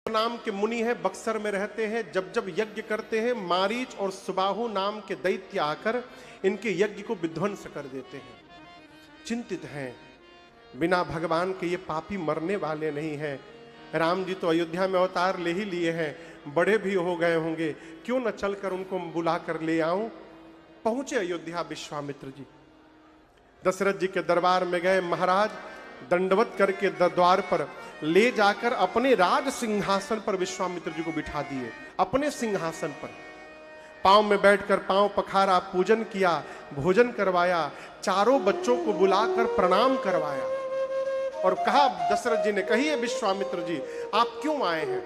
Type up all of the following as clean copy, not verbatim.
नाम के मुनि है, बक्सर में रहते हैं। जब जब यज्ञ करते हैं, मारीच और सुबाहु नाम के दैत्य आकर इनके यज्ञ को विध्वंस कर देते हैं। चिंतित हैं, बिना भगवान के ये पापी मरने वाले नहीं हैं। राम जी तो अयोध्या में अवतार ले ही लिए हैं, बड़े भी हो गए होंगे, क्यों न चलकर उनको बुला कर ले आऊं। पहुंचे अयोध्या विश्वामित्र जी, दशरथ जी के दरबार में गए। महाराज दंडवत करके द्वार पर ले जाकर अपने राज सिंहासन पर विश्वामित्र जी को बिठा दिए। अपने सिंहासन पर पांव में बैठकर पांव पखारा, पूजन किया, भोजन करवाया, चारों बच्चों को बुलाकर प्रणाम करवाया और कहा, दशरथ जी ने, कहिए विश्वामित्र जी आप क्यों आए हैं?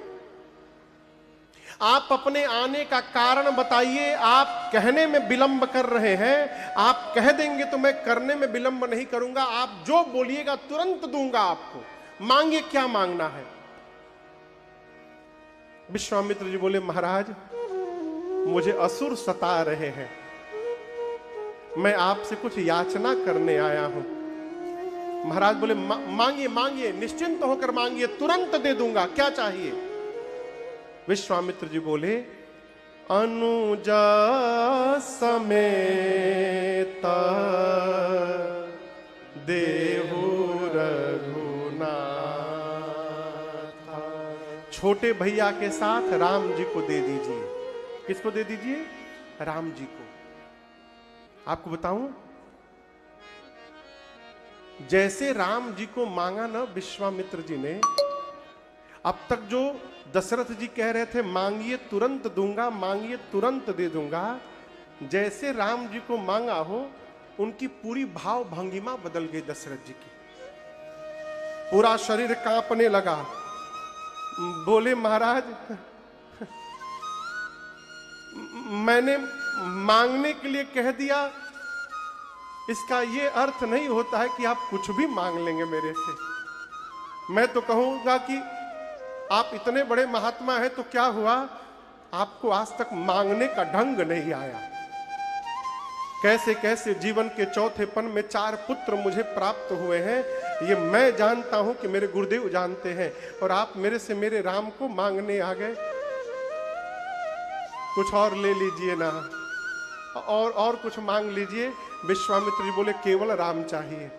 आप अपने आने का कारण बताइए। आप कहने में विलंब कर रहे हैं, आप कह देंगे तो मैं करने में विलंब नहीं करूंगा। आप जो बोलिएगा तुरंत दूंगा आपको। मांगिए, क्या मांगना है? विश्वामित्र जी बोले, महाराज मुझे असुर सता रहे हैं, मैं आपसे कुछ याचना करने आया हूं। महाराज बोले, मांगिए मांगिए, निश्चिंत होकर मांगिए, तुरंत दे दूंगा, क्या चाहिए? विश्वामित्र जी बोले, अनुजा समेत देहु रघुनाथ। छोटे भैया के साथ राम जी को दे दीजिए। किसको दे दीजिए? राम जी को। आपको बताऊं, जैसे राम जी को मांगा ना विश्वामित्र जी ने, अब तक जो दशरथ जी कह रहे थे मांगिए तुरंत दूंगा, मांगिए तुरंत दे दूंगा, जैसे राम जी को मांगा हो उनकी पूरी भाव भंगिमा बदल गई। दशरथ जी की पूरा शरीर कांपने लगा। बोले, महाराज मैंने मांगने के लिए कह दिया, इसका यह अर्थ नहीं होता है कि आप कुछ भी मांग लेंगे मेरे से। मैं तो कहूंगा कि आप इतने बड़े महात्मा हैं तो क्या हुआ, आपको आज तक मांगने का ढंग नहीं आया। कैसे कैसे जीवन के चौथेपन में 4 पुत्र मुझे प्राप्त हुए हैं, ये मैं जानता हूं कि मेरे गुरुदेव जानते हैं, और आप मेरे से मेरे राम को मांगने आ गए। कुछ और ले लीजिए ना, और कुछ मांग लीजिए। विश्वामित्र जी बोले, केवल राम चाहिए।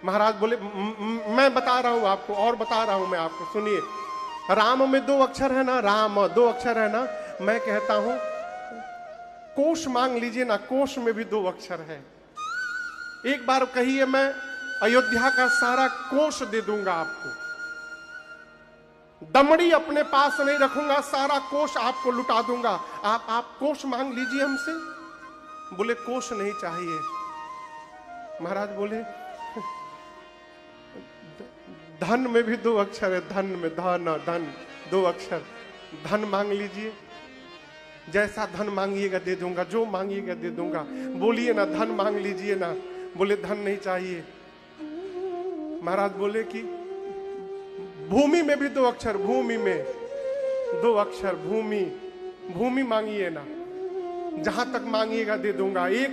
महाराज बोले, मैं बता रहा हूं आपको, और बता रहा हूं मैं आपको, सुनिए। राम में 2 अक्षर है ना, राम 2 अक्षर है ना। मैं कहता हूं कोश मांग लीजिए ना, कोश में भी 2 अक्षर है। एक बार कहिए, मैं अयोध्या का सारा कोश दे दूंगा आपको। दमड़ी अपने पास नहीं रखूंगा, सारा कोश आपको लुटा दूंगा। आप कोश मांग लीजिए हमसे। बोले, कोश नहीं चाहिए। महाराज बोले, धन में भी 2 अक्षर है, धन में, धन धन 2 अक्षर, धन मांग लीजिए। जैसा धन मांगिएगा दे दूंगा, जो मांगिएगा दे दूंगा। बोलिए ना, धन मांग लीजिए ना। बोले, धन नहीं चाहिए। महाराज बोले कि भूमि में भी 2 अक्षर, भूमि में 2 अक्षर, भूमि, भूमि मांगिए ना। जहां तक मांगिएगा दे दूंगा, एक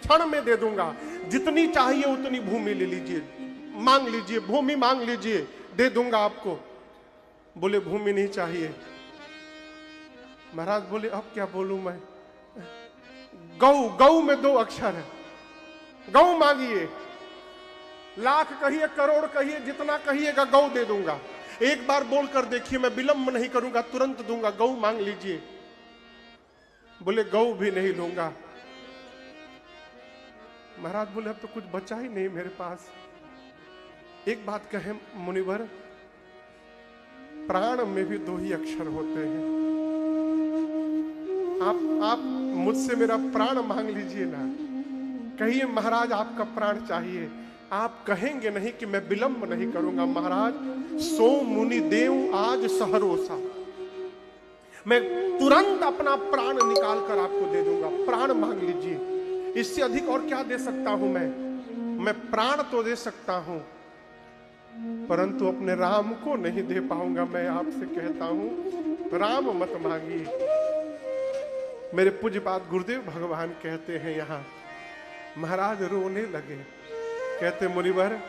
क्षण में दे दूंगा। जितनी चाहिए उतनी भूमि ले लीजिए, मांग लीजिए, भूमि मांग लीजिए, दे दूंगा आपको। बोले, भूमि नहीं चाहिए। महाराज बोले, अब क्या बोलूं मैं? गौ, गौ में 2 अक्षर है, गौ मांगिए। लाख कहिए, करोड़ कहिए, जितना कहिएगा गौ दे दूंगा। एक बार बोलकर देखिए, मैं विलंब नहीं करूंगा, तुरंत दूंगा। गौ मांग लीजिए। बोले, गौ भी नहीं लूंगा। महाराज बोले, अब तो कुछ बचा ही नहीं मेरे पास। एक बात कहे मुनिवर, प्राण में भी 2 ही अक्षर होते हैं। आप मुझसे मेरा प्राण मांग लीजिए ना। कहिए, महाराज आपका प्राण चाहिए। आप कहेंगे नहीं कि मैं विलंब नहीं करूंगा। महाराज, सो मुनि देव आज सहरोसा, मैं तुरंत अपना प्राण निकाल कर आपको दे दूंगा। प्राण मांग लीजिए। इससे अधिक और क्या दे सकता हूं मैं प्राण तो दे सकता हूं, परंतु अपने राम को नहीं दे पाऊंगा। मैं आपसे कहता हूं, राम मत मांगिए। मेरे पूज्यपाद गुरुदेव भगवान कहते हैं, यहां महाराज रोने लगे। कहते, मुनिवर